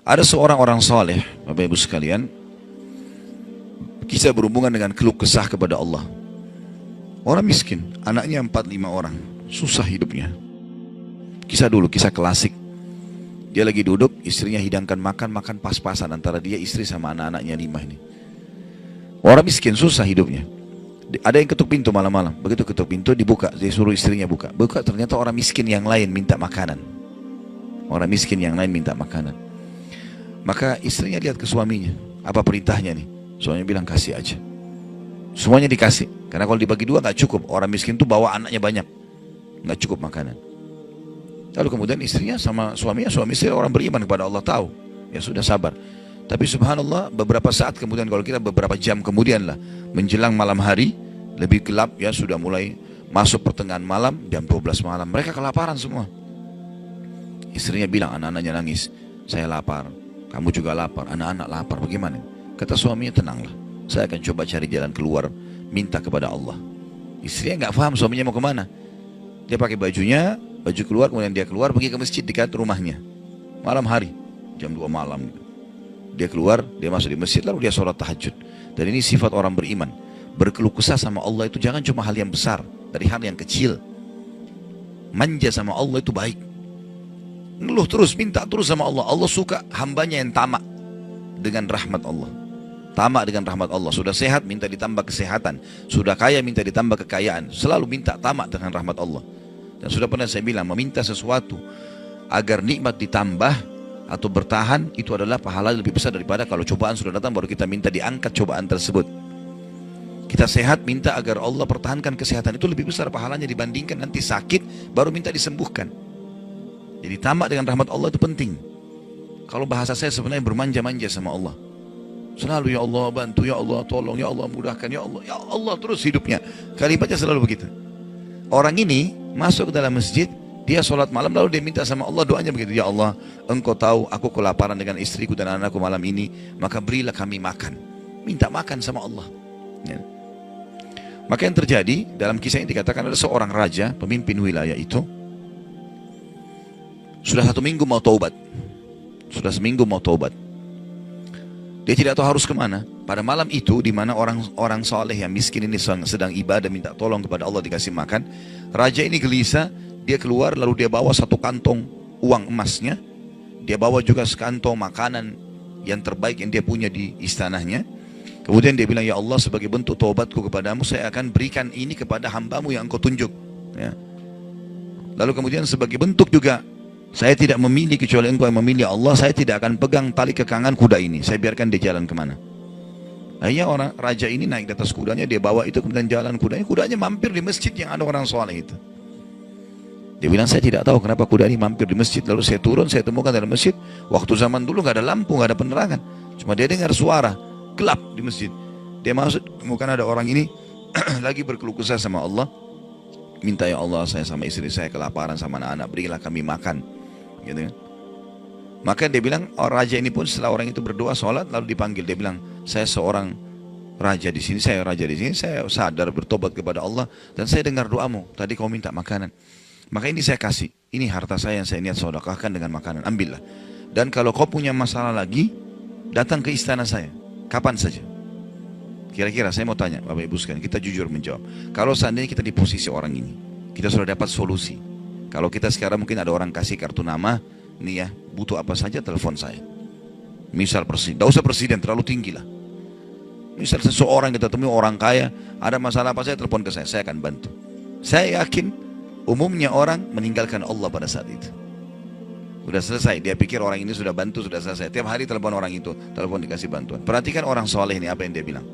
Ada seorang orang soleh, Bapak Ibu sekalian, kisah berhubungan dengan keluh kesah kepada Allah. Orang miskin, anaknya 4-5 orang, susah hidupnya. Kisah dulu, kisah klasik. Dia lagi duduk, istrinya hidangkan makan, makan pas-pasan antara dia, istri sama anak-anaknya 5 ini. Orang miskin, susah hidupnya. Ada yang ketuk pintu malam-malam, begitu ketuk pintu dibuka, dia suruh istrinya buka. Buka, ternyata orang miskin yang lain minta makanan. Orang miskin yang lain minta makanan. Maka istrinya lihat ke suaminya, apa perintahnya nih? Suaminya bilang kasih aja. Semuanya dikasih, karena kalau dibagi dua nggak cukup. Orang miskin tuh bawa anaknya banyak, nggak cukup makanan. Lalu kemudian istrinya sama suaminya, suami istri orang beriman kepada Allah, tahu, ya sudah sabar. Tapi subhanallah, beberapa saat kemudian, kalau kita beberapa jam kemudian lah, menjelang malam hari, lebih gelap ya, sudah mulai masuk pertengahan malam, jam 12 malam, mereka kelaparan semua. Istrinya bilang, anak-anaknya nangis, saya lapar, kamu juga lapar, anak-anak lapar, bagaimana? Kata suaminya, tenanglah, saya akan coba cari jalan keluar, minta kepada Allah. Istrinya nggak paham suaminya mau kemana. Dia pakai bajunya, baju keluar, kemudian dia keluar pergi ke masjid dekat rumahnya. Malam hari, jam 2 malam gitu. Dia keluar, dia masuk di masjid, lalu dia sholat tahajud. Dan ini sifat orang beriman. Berkeluh kesah sama Allah itu jangan cuma hal yang besar, dari hal yang kecil. Manja sama Allah itu baik. Ngeluh terus, minta terus sama Allah. Allah suka hambanya yang tamak dengan rahmat Allah. Tamak dengan rahmat Allah. Sudah sehat, minta ditambah kesehatan. Sudah kaya, minta ditambah kekayaan. Selalu minta tamak dengan rahmat Allah. Dan sudah pernah saya bilang, meminta sesuatu agar nikmat ditambah atau bertahan, itu adalah pahala lebih besar daripada kalau cobaan sudah datang baru kita minta diangkat cobaan tersebut. Kita sehat, minta agar Allah pertahankan kesehatan, itu lebih besar pahalanya dibandingkan nanti sakit baru minta disembuhkan. Jadi tamak dengan rahmat Allah itu penting. Kalau bahasa saya sebenarnya bermanja-manja sama Allah. Selalu ya Allah bantu, ya Allah tolong, ya Allah mudahkan, ya Allah terus hidupnya. Kalimatnya selalu begitu. Orang ini masuk ke dalam masjid, dia sholat malam lalu dia minta sama Allah, doanya begitu, ya Allah engkau tahu aku kelaparan dengan istriku dan anakku malam ini, maka berilah kami makan. Minta makan sama Allah ya. Maka yang terjadi dalam kisah ini dikatakan ada seorang raja, pemimpin wilayah itu, sudah 1 minggu mau taubat. Sudah seminggu mau taubat. Dia tidak tahu harus kemana. Pada malam itu, di mana orang soleh yang miskin ini sedang ibadah, minta tolong kepada Allah dikasih makan. Raja ini gelisah, dia keluar lalu dia bawa 1 kantong uang emasnya. Dia bawa juga sekantong makanan yang terbaik yang dia punya di istananya. Kemudian dia bilang, ya Allah sebagai bentuk taubatku kepadamu, saya akan berikan ini kepada hambamu yang engkau tunjuk ya. Lalu kemudian sebagai bentuk juga, saya tidak memilih kecuali engkau yang memilih Allah, saya tidak akan pegang tali kekangan kuda ini, saya biarkan dia jalan kemana. Akhirnya orang raja ini naik di atas kudanya, dia bawa itu kemudian jalan kudanya, kudanya mampir di masjid yang ada orang soleh itu. Dia bilang, saya tidak tahu kenapa kuda ini mampir di masjid, lalu saya turun, saya temukan dalam masjid, waktu zaman dulu gak ada lampu, gak ada penerangan, cuma dia dengar suara, gelap di masjid. Dia masuk, temukan ada orang ini lagi berkeluh kesah sama Allah, minta ya Allah saya sama istri saya kelaparan sama anak-anak, berilah kami makan. Gitu kan. Maka dia bilang, raja ini pun setelah orang itu berdoa sholat lalu dipanggil, dia bilang, saya seorang raja di sini, saya raja di sini, saya sadar bertobat kepada Allah dan saya dengar doamu, tadi kau minta makanan, maka ini saya kasih, ini harta saya yang saya niat sedekahkan dengan makanan, ambillah. Dan kalau kau punya masalah lagi, datang ke istana saya, kapan saja. Kira-kira saya mau tanya, Bapak Ibu sekalian, kita jujur menjawab. Kalau seandainya kita di posisi orang ini, kita sudah dapat solusi. Kalau kita sekarang mungkin ada orang kasih kartu nama, nih ya, butuh apa saja telepon saya. Misal presiden, tidak usah presiden, terlalu tinggi lah. Misal seseorang kita temui orang kaya, ada masalah apa saya telepon ke saya akan bantu. Saya yakin umumnya orang meninggalkan Allah pada saat itu. Sudah selesai, dia pikir orang ini sudah bantu, sudah selesai. Tiap hari telepon orang itu, telepon dikasih bantuan. Perhatikan orang soleh ini apa yang dia bilang.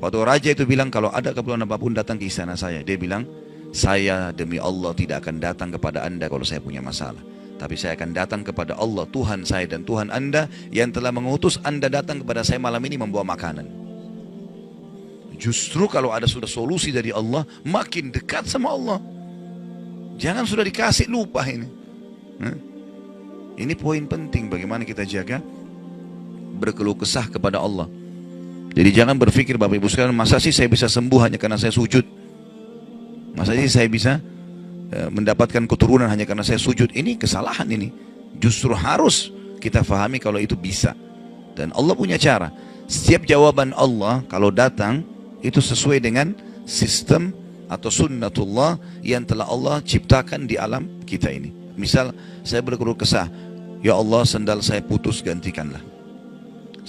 Waktu raja itu bilang, kalau ada keperluan apapun datang ke istana saya. Dia bilang, saya demi Allah tidak akan datang kepada anda kalau saya punya masalah. Tapi saya akan datang kepada Allah, Tuhan saya dan Tuhan anda, yang telah mengutus anda datang kepada saya malam ini membawa makanan. Justru kalau ada sudah solusi dari Allah, makin dekat sama Allah. Jangan sudah dikasih lupa ini. Ini poin penting bagaimana kita jaga berkeluh kesah kepada Allah. Jadi jangan berpikir Bapak Ibu sekalian, masa sih saya bisa sembuh hanya karena saya sujud? Masa sih saya bisa mendapatkan keturunan hanya karena saya sujud? Ini kesalahan ini. Justru harus kita fahami kalau itu bisa. Dan Allah punya cara. Setiap jawaban Allah kalau datang itu sesuai dengan sistem atau sunnatullah yang telah Allah ciptakan di alam kita ini. Misal saya berkeluh kesah, ya Allah sendal saya putus, gantikanlah.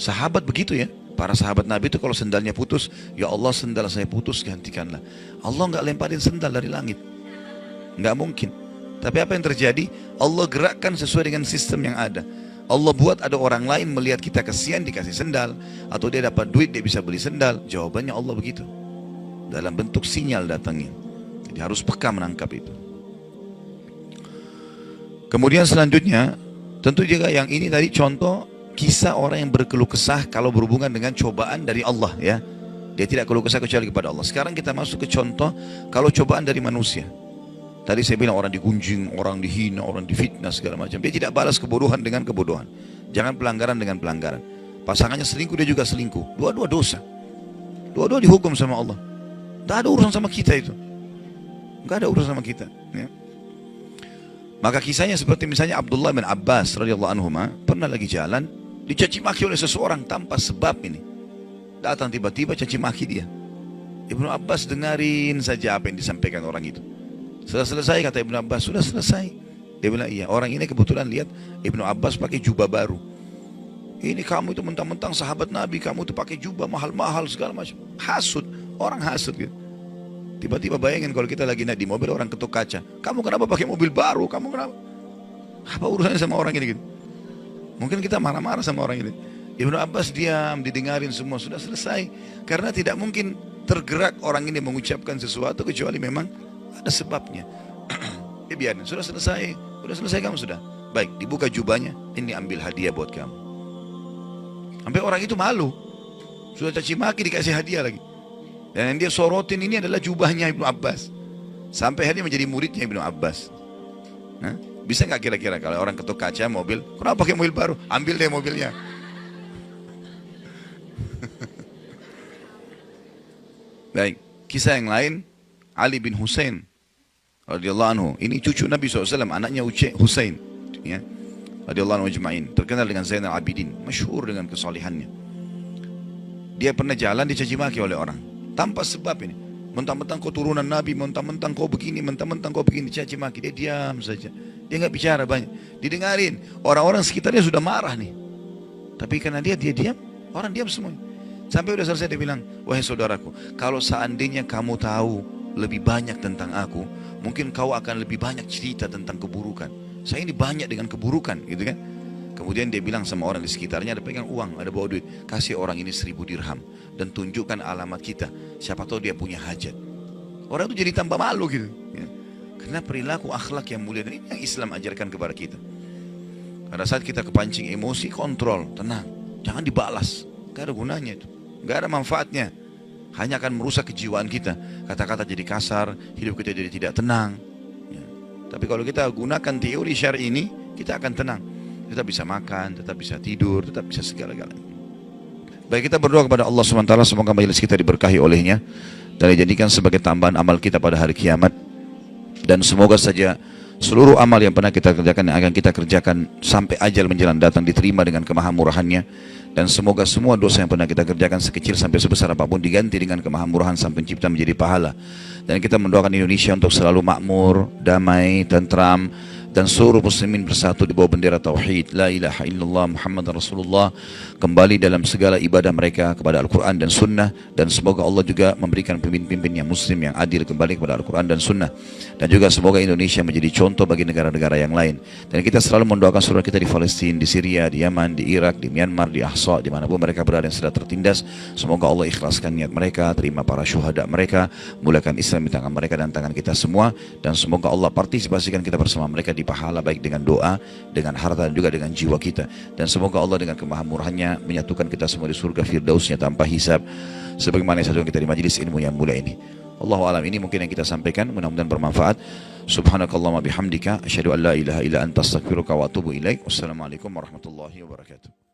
Sahabat begitu ya. Para sahabat Nabi itu kalau sendalnya putus, ya Allah sendal saya putus, gantikanlah. Allah nggak lemparin sendal dari langit. Nggak mungkin. Tapi apa yang terjadi? Allah gerakkan sesuai dengan sistem yang ada. Allah buat ada orang lain melihat kita kesian dikasih sendal, atau dia dapat duit dia bisa beli sendal. Jawabannya Allah begitu, dalam bentuk sinyal datangnya. Jadi harus peka menangkap itu. Kemudian selanjutnya, tentu juga yang ini tadi contoh kisah orang yang berkeluh kesah kalau berhubungan dengan cobaan dari Allah ya. Dia tidak keluh kesah kecuali kepada Allah. Sekarang kita masuk ke contoh kalau cobaan dari manusia. Tadi saya bilang orang digunjing, orang dihina, orang difitnah segala macam. Dia tidak balas kebodohan dengan kebodohan. Jangan pelanggaran dengan pelanggaran. Pasangannya selingkuh, dia juga selingkuh. Dua-dua dosa. Dua-dua dihukum sama Allah. Tidak ada urusan sama kita itu. Tidak ada urusan sama kita. Ya. Maka kisahnya seperti misalnya Abdullah bin Abbas radhiyallahu anhu pernah lagi jalan, dicaci maki oleh seseorang tanpa sebab ini. Datang tiba-tiba caci maki dia. Ibnu Abbas dengarin saja apa yang disampaikan orang itu. Sudah selesai kata Ibnu Abbas, sudah selesai. Dia bilang iya, orang ini kebetulan lihat Ibnu Abbas pakai jubah baru. Ini kamu itu mentang-mentang sahabat Nabi, kamu itu pakai jubah mahal-mahal segala macam. Hasud, orang hasud gitu. Tiba-tiba bayangin kalau kita lagi naik di mobil, orang ketuk kaca. Kamu kenapa pakai mobil baru? Kamu kenapa? Apa urusannya sama orang ini gitu? Mungkin kita marah-marah sama orang ini. Ibnu Abbas diam, didengarin semua, sudah selesai. Karena tidak mungkin tergerak orang ini mengucapkan sesuatu kecuali memang ada sebabnya. Ya biarin, sudah selesai kamu sudah. Baik, dibuka jubahnya, ini ambil hadiah buat kamu. Sampai orang itu malu. Sudah caci maki dikasih hadiah lagi. Dan yang dia sorotin ini adalah jubahnya Ibnu Abbas. Sampai akhirnya menjadi muridnya Ibnu Abbas. Nah, bisa nggak kira-kira kalau orang ketuk kaca mobil, kenapa pakai mobil baru? Ambil deh mobilnya. Baik, kisah yang lain, Ali bin Husain radhiyallahu anhu. Ini cucu Nabi SAW, anaknya Husain, ya, radhiyallahu anhu ajma'in. Terkenal dengan Zainal Abidin, masyhur dengan kesalihannya. Dia pernah jalan dicaci maki oleh orang tanpa sebab ini. Mentang-mentang kau turunan Nabi, mentang-mentang kau begini, mentang-mentang kau begini, dicaci maki. Dia diam saja. Dia nggak bicara banyak. Didengarin. Orang-orang sekitarnya sudah marah nih. Tapi karena dia diam, orang diam semuanya. Sampai udah selesai dia bilang, wahai saudaraku, kalau seandainya kamu tahu lebih banyak tentang aku, mungkin kau akan lebih banyak cerita tentang keburukan. Saya ini banyak dengan keburukan, gitu kan? Kemudian dia bilang sama orang di sekitarnya, ada pegang uang, ada bawa duit, kasih orang ini 1000 dirham dan tunjukkan alamat kita. Siapa tahu dia punya hajat. Orang itu jadi tambah malu gitu. Ya. Karena perilaku akhlak yang mulia, dan ini yang Islam ajarkan kepada kita. Pada saat kita kepancing emosi, kontrol, tenang, jangan dibalas. Gak ada gunanya itu, gak ada manfaatnya. Hanya akan merusak kejiwaan kita. Kata-kata jadi kasar, hidup kita jadi tidak tenang. Ya. Tapi kalau kita gunakan teori syar'i ini, kita akan tenang. Tetap bisa makan, tetap bisa tidur, tetap bisa segala-galanya. Baik, kita berdoa kepada Allah SWT, semoga majelis kita diberkahi olehnya dan dijadikan sebagai tambahan amal kita pada hari kiamat. Dan semoga saja seluruh amal yang pernah kita kerjakan, yang akan kita kerjakan sampai ajal menjelang datang, diterima dengan kemahamurahannya. Dan semoga semua dosa yang pernah kita kerjakan sekecil sampai sebesar apapun diganti dengan kemahamurahan Sang Pencipta menjadi pahala. Dan kita mendoakan Indonesia untuk selalu makmur, damai, tentram, dan seluruh muslimin bersatu di bawah bendera tauhid la ilaha illallah Muhammad Rasulullah, kembali dalam segala ibadah mereka kepada Al-Quran dan Sunnah. Dan semoga Allah juga memberikan pemimpin-pemimpin yang muslim, yang adil, kembali kepada Al-Quran dan Sunnah. Dan juga semoga Indonesia menjadi contoh bagi negara-negara yang lain. Dan kita selalu mendoakan saudara kita di Palestina, di Syria, di Yaman, di Irak, di Myanmar, di Ahsa, dimanapun mereka berada yang sudah tertindas. Semoga Allah ikhlaskan niat mereka, terima para syuhada mereka, mulakan Islam di tangan mereka dan tangan kita semua. Dan semoga Allah partisipasikan kita bersama mereka di pahala, baik dengan doa, dengan harta, dan juga dengan jiwa kita. Dan semoga Allah dengan kemahamurahannya menyatukan kita semua di surga firdausnya tanpa hisab, sebagaimana yang kita di majelis ilmu yang mulia ini. Allahu a'lam. Ini mungkin yang kita sampaikan, mudah-mudahan bermanfaat. Subhanakallahumma bihamdika asyhadu an la ilaha illa anta astaghfiruka wa atubu ilaik. Wassalamualaikum warahmatullahi wabarakatuh.